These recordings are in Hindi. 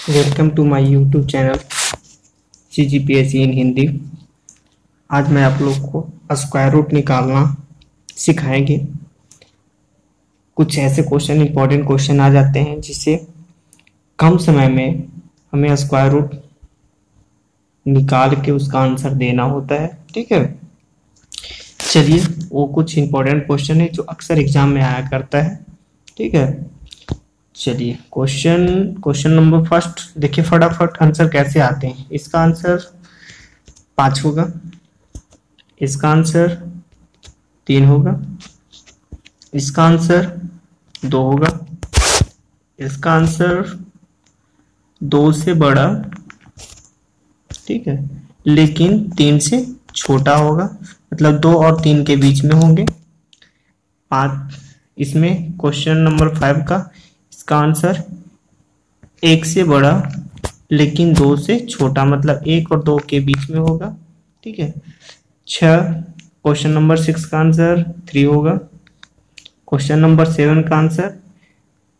Welcome to my YouTube channel CGPSC in Hindi. आज मैं आप लोग को स्क्वायर रूट निकालना सिखाएंगे। कुछ ऐसे क्वेश्चन, इंपॉर्टेंट क्वेश्चन आ जाते हैं जिससे कम समय में हमें स्क्वायर रूट निकाल के उसका आंसर देना होता है। ठीक है, चलिए वो कुछ इंपॉर्टेंट क्वेश्चन है जो अक्सर एग्जाम में आया करता है। ठीक है, चलिए क्वेश्चन नंबर फर्स्ट देखिए, फटाफट आंसर कैसे आते हैं। इसका आंसर 5 होगा, इसका आंसर 3 होगा, इसका आंसर 2 होगा, इसका आंसर 2 से बड़ा, ठीक है, लेकिन 3 से छोटा होगा, मतलब 2 और 3 के बीच में होंगे। 5 इसमें क्वेश्चन नंबर 5 का इसका आंसर 1 से बड़ा लेकिन 2 से छोटा, मतलब 1 और 2 के बीच में होगा। ठीक है, 6 क्वेश्चन नंबर 6 का आंसर 3 होगा। क्वेश्चन नंबर 7 का आंसर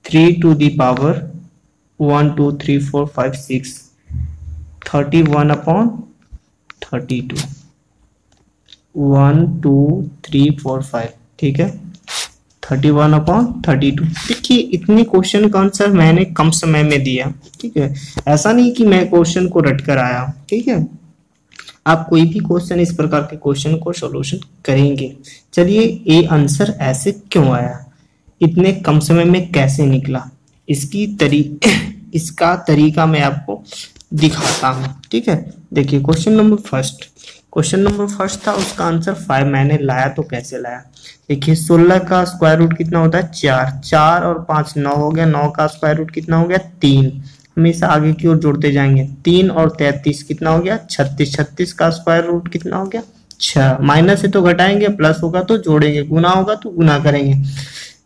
3 to the power 1 2 3 4 5 6 31/32 1 2 3 4 5, ठीक है, 31/32। देखिए इतने क्वेश्चन का आंसर मैंने कम समय में दिया। ठीक है, ऐसा नहीं कि मैं क्वेश्चन को रट कर आया हूं। ठीक है, आप कोई भी क्वेश्चन, इस प्रकार के क्वेश्चन को सॉल्यूशन करेंगे। चलिए ये आंसर ऐसे क्यों आया, इतने कम समय में कैसे निकला, इसका तरीका मैं आपको दिखाता हूं। ठीक है, देखिए क्वेश्चन नंबर फर्स्ट था, उसका आंसर 5 मैंने लाया। तो कैसे लाया, देखिए 16 का स्क्वायर रूट कितना होता है 4, 4 और 5 9 हो गया, 9 का स्क्वायर रूट कितना हो गया 3, हमेशा आगे की ओर जोड़ते जाएंगे। 3 और 33 कितना हो गया 36, 36 का स्क्वायर रूट कितना हो गया 6, माइनस से तो घटाएंगे, प्लस होगा तो जोड़ेंगे, गुना होगा तो गुना करेंगे।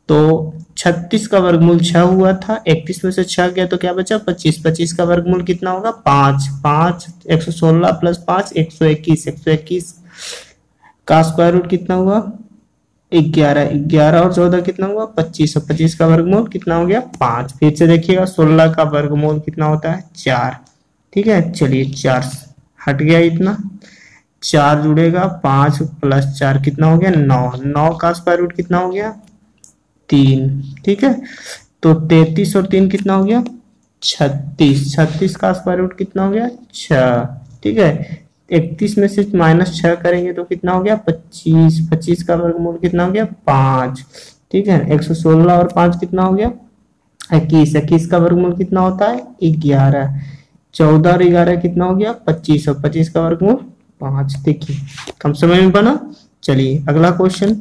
तो 36 का वर्गमूल 6 हुआ था, 31 में से 6 गया तो क्या बचा 25, 25 का वर्गमूल कितना होगा 5, 5 116 प्लस 5 121, 121 का स्क्वायर रूट कितना हुआ 11, 11 और 14 कितना हुआ 25, और 25 का वर्गमूल कितना हो गया 5। फिर से देखिएगा 16 का वर्गमूल कितना होता है 4। ठीक है, चलिए 4 हट गया, इतना 4 जुड़ेगा, 5 प्लस 4 कितना हो गया 9, 9 का स्क्वायर रूट कितना हो गया 3। ठीक है, तो 33 और 3 कितना हो गया 36, 36 का स्क्वायर रूट कितना हो गया 6। ठीक है, 31 में से -6 करेंगे तो कितना हो गया 25, 25 का वर्गमूल कितना हो गया 5। ठीक है, 116 और 5 कितना हो गया 21, 21 का वर्गमूल कितना होता है 11, 14 और 11 कितना हो गया 25, और 25 का वर्गमूल 5। देखिए कम समय में बना। चलिए अगला क्वेश्चन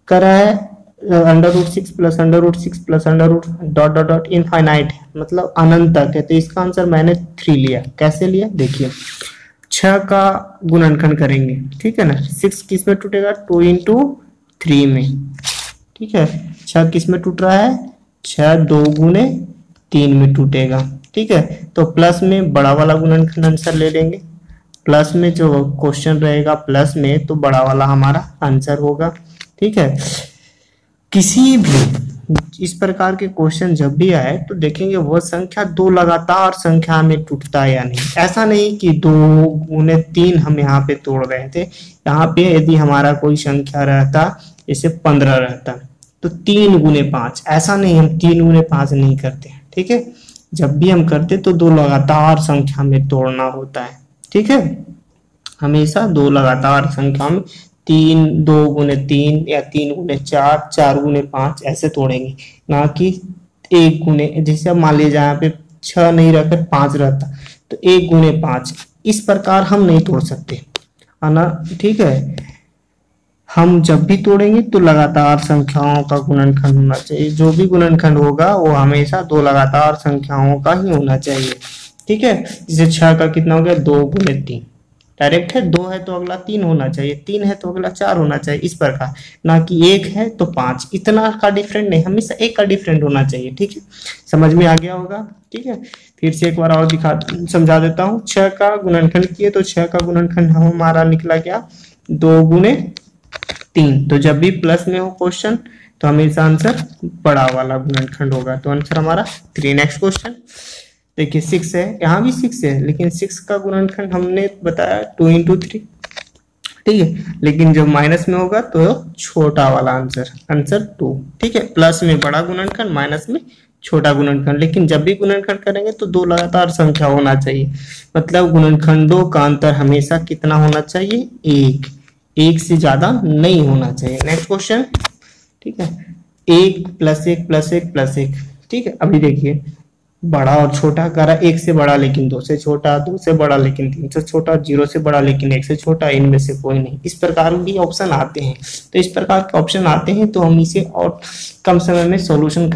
करा है √6 प्लस √6 प्लस डॉट इनफाइनाइट, मतलब अनंत तक है। तो इसका आंसर मैंने 3 लिया। कैसे लिया, देखिए 6 का गुणनखंड करेंगे, ठीक है ना, 6 किस में टूटेगा 2 into 3 में। ठीक है, 6 किस में टूट रहा है 6 2 गुने 3 में टूटेगा। ठीक है, तो प्लस में बड़ा वाला गुणनखंड आंसर ले लेंगे, प्लस में जो क्वेश्चन रहेगा प्लस में तो बड़ा वाला हमारा आंसर होगा। ठीक है, किसी भी इस प्रकार के क्वेश्चन जब भी आए तो देखेंगे वो संख्या 2 लगातार संख्या में टूटता है या नहीं। ऐसा नहीं कि 2 गुने 3 हम यहाँ पे तोड़ रहे थे, यहाँ पे यदि हमारा कोई संख्या रहता जैसे 15 रहता तो 3 गुने 5, ऐसा नहीं, हम 3 गुने 5 नहीं करते। ठीक है, जब भी हम करते तो 2 लगातार संख्या में तोड़ना होता है। ठीक है, हमेशा 2 लगातार संख्या में 3, 2 गुने 3 या 3 गुने 4, 4 गुने 5 ऐसे तोड़ेंगे, ना कि 1 गुने, जैसे अब मान लीजिए यहाँ पे 6 नहीं रहकर 5 रहता तो 1 गुने 5, इस प्रकार हम नहीं तोड़ सकते है ना। ठीक है, हम जब भी तोड़ेंगे तो लगातार संख्याओं का गुणनखंड होना चाहिए, जो भी गुणनखंड होगा वो हमेशा 2 लगातार संख्याओं का ही होना चाहिए। ठीक है, जैसे 6 का कितना हो गया 2 गुने 3, डायरेक्ट है, 2 है तो अगला 3 होना चाहिए, 3 है तो अगला 4 होना चाहिए, इस प्रकार, ना कि 1 है तो 5, इतना का डिफरेंट नहीं, हमेशा 1 का डिफरेंट होना चाहिए। ठीक है, समझ में आ गया होगा। ठीक है, फिर से एक बार और समझा देता हूँ। 6 का गुणनखंड किए तो 6 का गुणनखंड हमारा निकला क्या 2 गुने 3, तो जब भी प्लस में हो क्वेश्चन तो हमेशा आंसर बड़ा वाला गुणनखंड होगा, तो आंसर हमारा 3। नेक्स्ट क्वेश्चन देखिए 6 है, यहाँ भी 6 है, लेकिन 6 का गुणनखंड हमने बताया 2 × 3, ठीक है। लेकिन जब माइनस में होगा तो छोटा वाला आंसर 2, ठीक है। प्लस में बड़ा गुणनखंड, माइनस में छोटा गुणनखंड। लेकिन जब भी गुणनखंड करेंगे तो दो लगातार संख्या होना चाहिए, मतलब गुणनखंडों का अंतर हमेशा कितना होना चाहिए, एक, एक से ज्यादा नहीं होना चाहिए। नेक्स्ट क्वेश्चन, ठीक है। 1 + 1 + 1 + 1, ठीक है। अभी देखिए बड़ा और छोटा करा, 1 से बड़ा लेकिन 2 से छोटा, 2 से बड़ा लेकिन 3 से छोटा, 0 से बड़ा लेकिन 1 से छोटा, इनमें से कोई नहीं। इस प्रकार भी ऑप्शन आते हैं, तो इस प्रकार के ऑप्शन आते हैं तो हम इसे और कम समय में सॉल्यूशन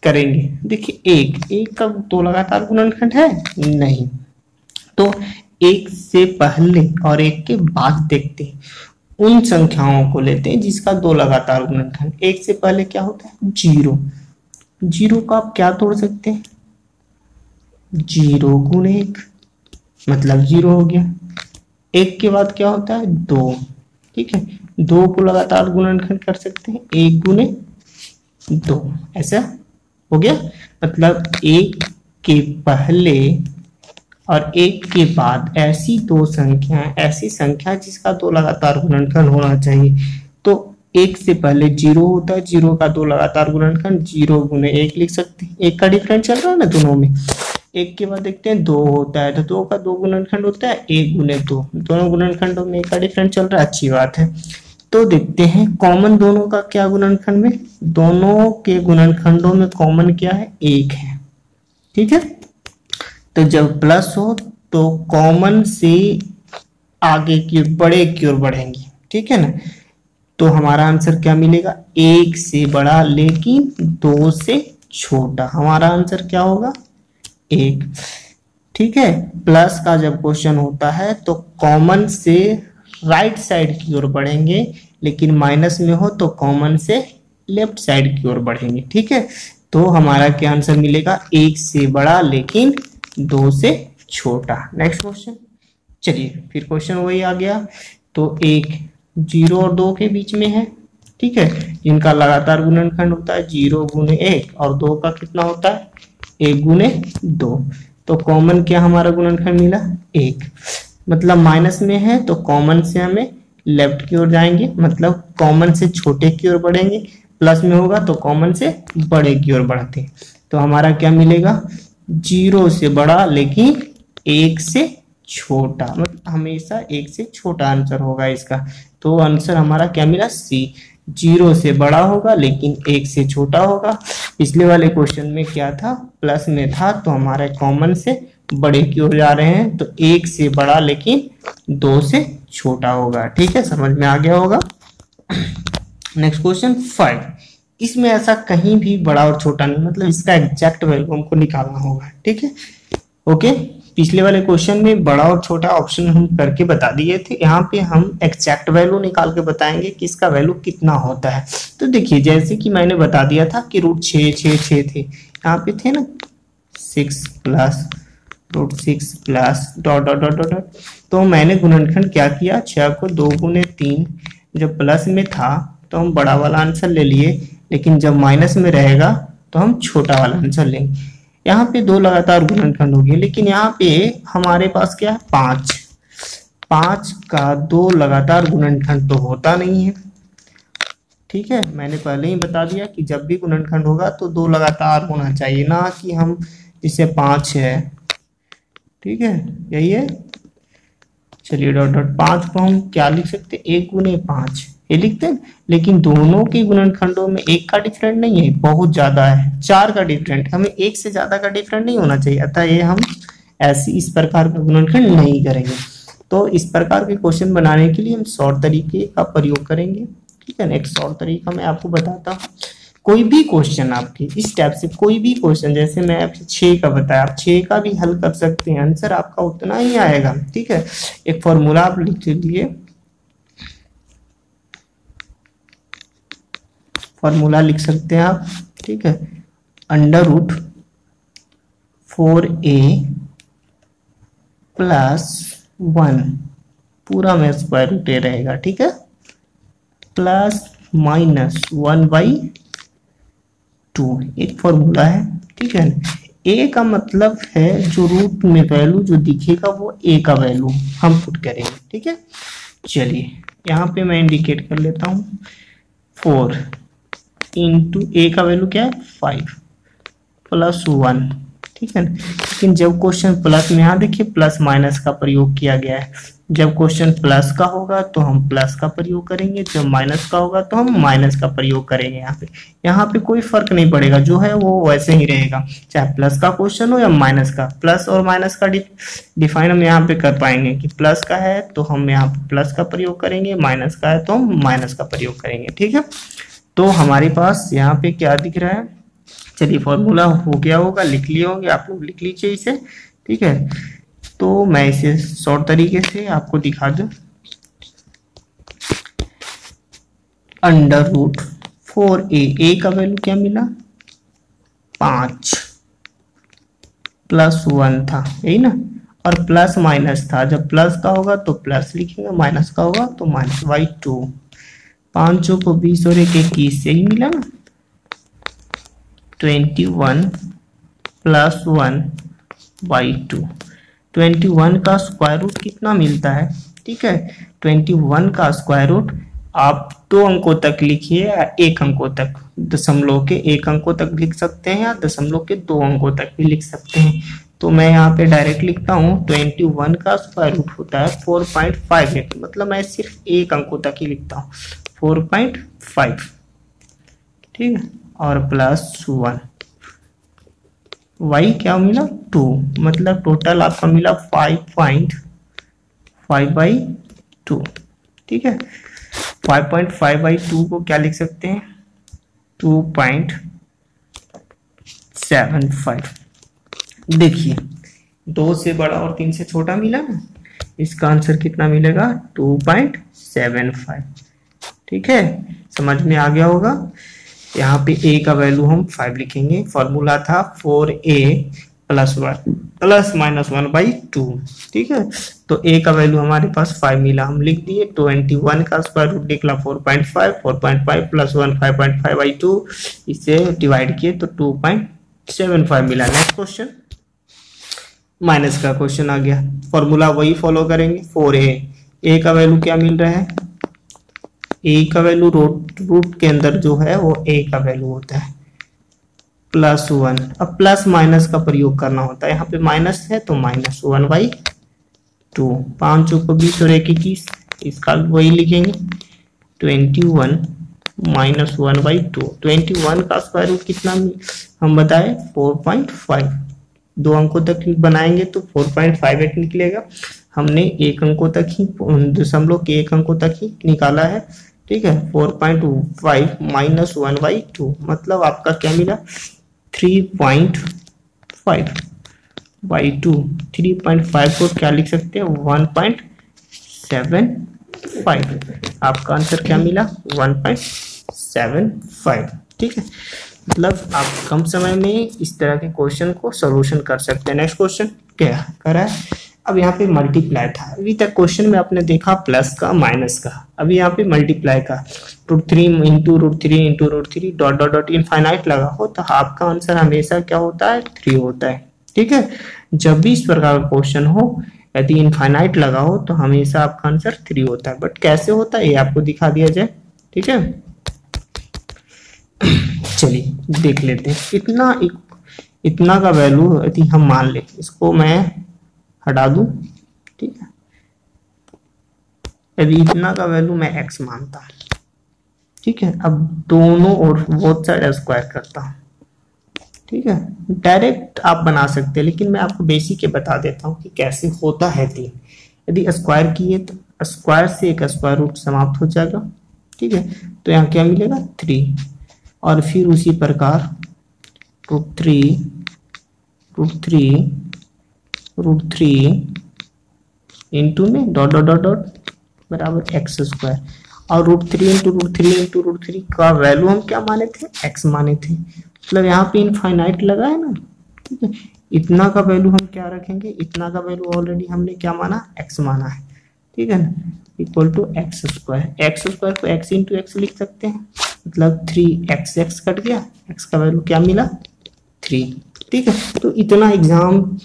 करेंगे। देखिए एक का दो लगातार गुणनखंड है नहीं, तो एक से पहले और एक के बाद देखते हैं, उन संख्याओं को लेते हैं जिसका दो लगातार गुणनखंड। एक से पहले क्या होता है, 0, 0 को आप क्या तोड़ सकते हैं, 0 × 1, मतलब 0 हो गया। एक के बाद क्या होता है, 2, ठीक है। 2 को लगातार गुणनखंड कर सकते हैं, 1 × 2, ऐसा हो गया। मतलब एक के पहले और एक के बाद ऐसी दो संख्या, ऐसी संख्या जिसका दो लगातार गुणनखंड होना चाहिए। तो एक से पहले 0 होता है, 0 का दो लगातार गुणनखंड 0 × 1 लिख सकते हैं, एक का डिफरेंस चल रहा है ना दोनों में। एक के बाद देखते हैं 2 होता है, तो 2 का दो गुणनखंड होता है 1 × 2, दोनों गुणनखंडों में एक का डिफरेंस चल रहा है, अच्छी बात है। तो देखते हैं कॉमन दोनों का क्या गुणनखंड में, दोनों के गुणनखंडों में कॉमन क्या है, 1 है, ठीक है। तो जब प्लस हो तो कॉमन से आगे की बड़े की ओर बढ़ेंगे, ठीक है ना। तो हमारा आंसर क्या मिलेगा, 1 से बड़ा लेकिन 2 से छोटा, हमारा आंसर क्या होगा, 1, ठीक है। प्लस का जब क्वेश्चन होता है तो कॉमन से राइट साइड की ओर बढ़ेंगे, लेकिन माइनस में हो तो कॉमन से लेफ्ट साइड की ओर बढ़ेंगे, ठीक है। तो हमारा क्या आंसर मिलेगा, 1 से बड़ा लेकिन 2 से छोटा। नेक्स्ट क्वेश्चन, चलिए फिर क्वेश्चन वही आ गया। तो एक 0 और 2 के बीच में है, ठीक है, जिनका लगातार गुणनखंड होता है 0 × 1 और 2 का कितना होता है, 1 × 2। तो कॉमन क्या हमारा गुणनखंड मिला, 1, मतलब माइनस में है तो कॉमन से हमें लेफ्ट की ओर जाएंगे, मतलब कॉमन से छोटे की ओर बढ़ेंगे। प्लस में होगा तो कॉमन से बड़े की ओर बढ़ते हैं। तो हमारा क्या मिलेगा, 0 से बड़ा लेकिन 1 से छोटा, मतलब हमेशा 1 से छोटा आंसर होगा इसका। तो आंसर हमारा क्या मिला, सी, 0 से बड़ा होगा लेकिन 1 से छोटा होगा। पिछले वाले क्वेश्चन में क्या था, प्लस में था, तो हमारे कॉमन से बड़े की ओर जा रहे हैं, तो 1 से बड़ा लेकिन 2 से छोटा होगा, ठीक है, समझ में आ गया होगा। नेक्स्ट क्वेश्चन 5, इसमें ऐसा कहीं भी बड़ा और छोटा नहीं, मतलब इसका एग्जैक्ट वैल्यू हमको निकालना होगा, ठीक है। ओके, पिछले वाले क्वेश्चन में बड़ा और छोटा ऑप्शन हम करके बता दिए थे, यहाँ पे हम एग्जैक्ट वैल्यू निकाल के बताएंगे कि इसका वैल्यू कितना होता है। तो देखिए जैसे कि मैंने बता दिया था कि √6 थे, यहाँ पे थे ना 6 + √6 plus dot dot dot dot dot. तो मैंने गुणनखंड क्या किया, 6 को 2 × 3, जब प्लस में था तो हम बड़ा वाला आंसर ले लिए, लेकिन जब माइनस में रहेगा तो हम छोटा वाला आंसर लेंगे। यहाँ पे दो लगातार गुणनखंड हो गए, लेकिन यहाँ पे हमारे पास क्या है, 5, 5 का दो लगातार गुणनखंड तो होता नहीं है, ठीक है। मैंने पहले ही बता दिया कि जब भी गुणनखंड होगा तो दो लगातार होना चाहिए, ना कि हम जिसे 5 है, ठीक है, यही है। चलिए डॉट डॉट 5 को हम क्या लिख सकते हैं, 1 × 5 ये लिखते हैं, लेकिन दोनों के गुणनखंडों में 1 का डिफरेंट नहीं है, बहुत ज्यादा है, 4 का डिफरेंट, हमें 1 से ज्यादा का डिफरेंट नहीं होना चाहिए, अतः ये हम ऐसी इस प्रकार का गुणनखंड नहीं करेंगे। तो इस प्रकार के क्वेश्चन बनाने के लिए हम शॉर्ट तरीके का प्रयोग करेंगे, ठीक है। एक शॉर्ट तरीका मैं आपको बताता हूँ। कोई भी क्वेश्चन आपके इस टाइप से, कोई भी क्वेश्चन जैसे मैं आपसे 6 का बताया, आप 6 का भी हल कर सकते हैं, आंसर आपका उतना ही आएगा, ठीक है। एक फॉर्मूला आप लिख लीजिए, फॉर्मूला लिख सकते हैं आप, ठीक है, √4a + 1 पूरा में √a रहेगा, ठीक है, प्लस माइनस 1/2 एक फॉर्मूला है, ठीक है। ए का मतलब है जो रूट में वैल्यू जो दिखेगा वो ए का वैल्यू हम पुट करेंगे, ठीक है। चलिए यहाँ पे मैं इंडिकेट कर लेता हूँ 4 इंटू ए का वैल्यू क्या है 5 प्लस 1, ठीक है। लेकिन जब क्वेश्चन प्लस में, यहाँ देखिए प्लस माइनस का प्रयोग किया गया है, जब क्वेश्चन प्लस का होगा तो हम प्लस का प्रयोग करेंगे, जब माइनस का होगा तो हम माइनस का प्रयोग करेंगे। यहाँ पे कोई फर्क नहीं पड़ेगा, जो है वो वैसे ही रहेगा, चाहे प्लस का क्वेश्चन हो या माइनस का। प्लस और माइनस का डिफाइन हम यहाँ पे कर पाएंगे कि प्लस का है तो हम यहाँ पे प्लस का प्रयोग करेंगे, माइनस का है तो हम माइनस का प्रयोग करेंगे, ठीक है। तो हमारे पास यहाँ पे क्या दिख रहा है, चलिए फॉर्मूला हो गया होगा, लिख लिए होंगे आप लोग, लिख लीजिए इसे, ठीक है। तो मैं इसे शॉर्ट तरीके से आपको दिखा दूं, अंडर रूट 4a का वैल्यू क्या मिला 5 प्लस 1 था, यही ना, और प्लस माइनस था, जब प्लस का होगा तो प्लस लिखेंगे, माइनस का होगा तो माइनस बाई 2, 5 को 20 और 1 21 से ही मिला ना, 21 प्लस 1 बाई 2। 21 का स्क्वायर रूट कितना मिलता है, ठीक है। 21 का स्क्वायर रूट आप 2 अंकों तक लिखिए या 1 अंकों तक, दशमलव के 1 अंकों तक लिख सकते हैं या दशमलव के 2 अंकों तक भी लिख सकते हैं। तो मैं यहाँ पे डायरेक्ट लिखता हूँ 21 का स्क्वायर रूट होता है 4.58, मतलब मैं सिर्फ 1 अंकों तक ही लिखता हूँ 4.5, ठीक है, और प्लस 1, y क्या मिला 2, मतलब टोटल आपका मिला 5.5/2, ठीक है। 5.5/2 को क्या लिख सकते हैं 2.75। देखिए 2 से बड़ा और 3 से छोटा मिला ना, इसका आंसर कितना मिलेगा 2.75, ठीक है। समझ में आ गया होगा। यहाँ पे a का वैल्यू हम 5 लिखेंगे, फॉर्मूला था 4a प्लस 1 प्लस माइनस 1/2, ठीक है। तो a का वैल्यू हमारे पास 5 मिला, हम लिख दिए। 21 का स्क्वायर रूट निकला 4.5, 4.5 प्लस 1 5.5/2, इसे डिवाइड किए तो 2.75 मिला। नेक्स्ट क्वेश्चन, माइनस का क्वेश्चन आ गया, फॉर्मूला वही फॉलो करेंगे 4a का वैल्यू क्या मिल रहा है, ए का वैल्यू रूट के अंदर जो है वो ए का वैल्यू होता है प्लस 1। अब प्लस माइनस का प्रयोग करना होता है, यहाँ पे माइनस है तो माइनस 1/2, 5 को 20 और 1 21, इसका वही लिखेंगे 21 माइनस 1/2। 21 का स्क्वायर रूट कितना हम बताए 4.5, 2 अंकों तक बनाएंगे तो 4.58 निकलेगा। हमने 1 अंकों तक ही, दशमलव के 1 अंकों तक ही निकाला है, ठीक है। 4.5 माइनस 1/2, मतलब आपका क्या मिला 3.5/2। 3.5 को क्या लिख सकते हैं 1.75, आपका आंसर क्या मिला 1.75, ठीक है। मतलब आप कम समय में इस तरह के क्वेश्चन को सॉल्यूशन कर सकते हैं। नेक्स्ट क्वेश्चन क्या करा है, अब यहाँ पे मल्टीप्लाई था, अभी तक क्वेश्चन में आपने देखा प्लस का माइनस का, अभी यहाँ पे मल्टीप्लाई का √3 into √3 into √3 dot dot dot infinite लगा हो तो आपका आंसर हमेशा क्या होता है 3 होता है, ठीक है। जब भी इस प्रकार का क्वेश्चन हो यदि इनफाइनाइट लगा हो तो हमेशा आपका आंसर 3 होता है। बट कैसे होता है ये आपको दिखा दिया जाए, ठीक है। चलिए देख लेते हैं, इतना का वैल्यू यदि हम मान ले, इसको मैं हटा दूं, ठीक है। यदि इतना का वैल्यू मैं x मानता हूं, ठीक है। अब दोनों और बोथ साइड स्क्वायर करता हूं, ठीक है। डायरेक्ट आप बना सकते हैं लेकिन मैं आपको बेसिक के बता देता हूं कि कैसे होता है 3। यदि स्क्वायर किए तो स्क्वायर से एक स्क्वायर रूट समाप्त हो जाएगा, ठीक है। तो यहाँ क्या मिलेगा 3, और फिर उसी प्रकार √3 इंटू में डॉट डॉट डॉट डॉट बराबर x², और √3 इंटू √3 का वैल्यू हम क्या माने थे x माने थे, मतलब यहाँ पे इनफाइनाइट लगा है ना, ठीक है। इतना का वैल्यू हम क्या रखेंगे, इतना का वैल्यू ऑलरेडी हमने क्या माना x माना है, ठीक है ना, इक्वल टू x² को x इंटू x लिख सकते हैं, मतलब 3x कट गया, x का वैल्यू क्या मिला 3, ठीक है, तो इतना एग्जाम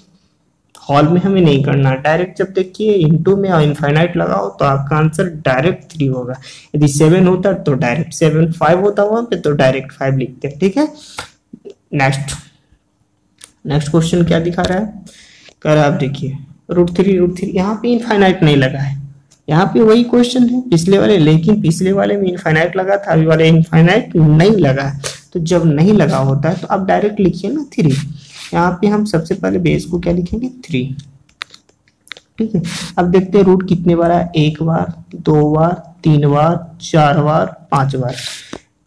हॉल में हमें नहीं करना। डायरेक्ट जब देखिए इनटू में और इनफाइनाइट लगाओ तो आपका आंसर डायरेक्ट 3 होगा। यदि 7 होता तो डायरेक्ट 7, 5 होता वहां पे तो डायरेक्ट 5 लिखते हैं। ठीक है, नेक्स्ट क्वेश्चन क्या दिखा रहा है, कह रहा है आप देखिए √3, यहाँ पे इनफाइनाइट नहीं लगा है, यहाँ पे वही क्वेश्चन है पिछले वाले, लेकिन पिछले वाले में इनफाइनाइट लगा था, अभी वाले इनफाइनाइट नहीं लगा है। तो जब नहीं लगा होता है तो आप डायरेक्ट लिखिए ना 3। यहाँ पे हम सबसे पहले बेस को क्या लिखेंगे 3। ठीक है, अब देखते हैं रूट कितने बार है, 1 बार, 2 बार, 3 बार, 4 बार, 5 बार।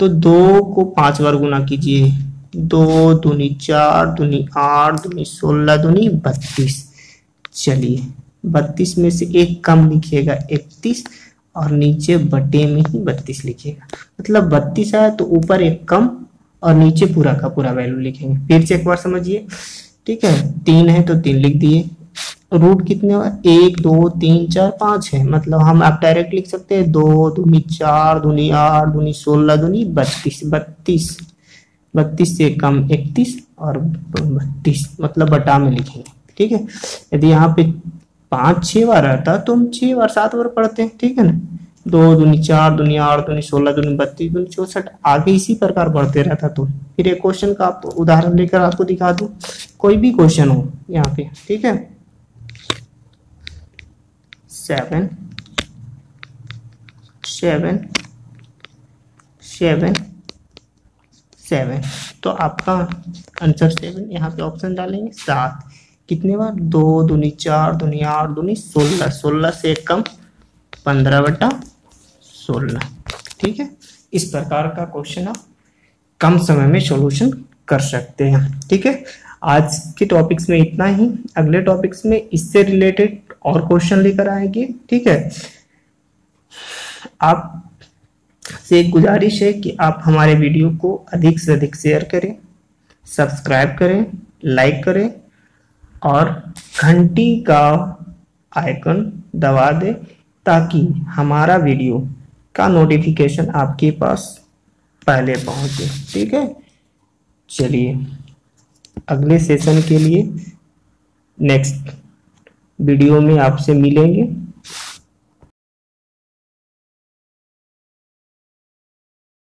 तो 2 को 5 बार गुना कीजिए, 2 दूनी 4, दूनी 8, दूनी 16, दूनी 32। चलिए 32 में से एक कम लिखिएगा 31, और नीचे बटे में ही 32 लिखिएगा। मतलब 32 आया तो ऊपर एक कम और नीचे पूरा का पूरा वैल्यू लिखेंगे। फिर से एक बार समझिए, ठीक है, 3 है तो 3 लिख दिए। रूट कितने हुआ, 1 2 3 4 5 है, मतलब हम आप डायरेक्ट लिख सकते हैं 2 दूनी 4, दूनी 8, दूनी 16, दूनी 32। 32 से कम 31 और 32, मतलब बटा में लिखेंगे। ठीक है, यदि यहाँ पे 5 6 बार आता तो हम 6 बार 7 बार पढ़ते हैं। ठीक है ना, 2 दूनी 4, दूनी 8, दूनी 16, दूनी 32, दूनी 64, आगे इसी प्रकार बढ़ते रहता। तो फिर एक क्वेश्चन का आप उदाहरण लेकर आपको दिखा दूं, कोई भी क्वेश्चन हो यहाँ पे। ठीक है, 7 7 7 7, तो आपका आंसर 7, यहाँ पे ऑप्शन डालेंगे 7। कितने बार, 2 दूनी 4, दूनी 8, दूनी 16, 16 से एक कम 15/16। ठीक है, इस प्रकार का क्वेश्चन आप कम समय में सॉल्यूशन कर सकते हैं। ठीक है, आज के टॉपिक्स में इतना ही, अगले टॉपिक्स में इससे रिलेटेड और क्वेश्चन लेकर आएंगे। ठीक है, आप से एक गुजारिश है कि आप हमारे वीडियो को अधिक से अधिक शेयर करें, सब्सक्राइब करें, लाइक करें और घंटी का आइकन दबा दें ताकि हमारा वीडियो का नोटिफिकेशन आपके पास पहले पहुंचे। ठीक है, चलिए अगले सेशन के लिए नेक्स्ट वीडियो में आपसे मिलेंगे।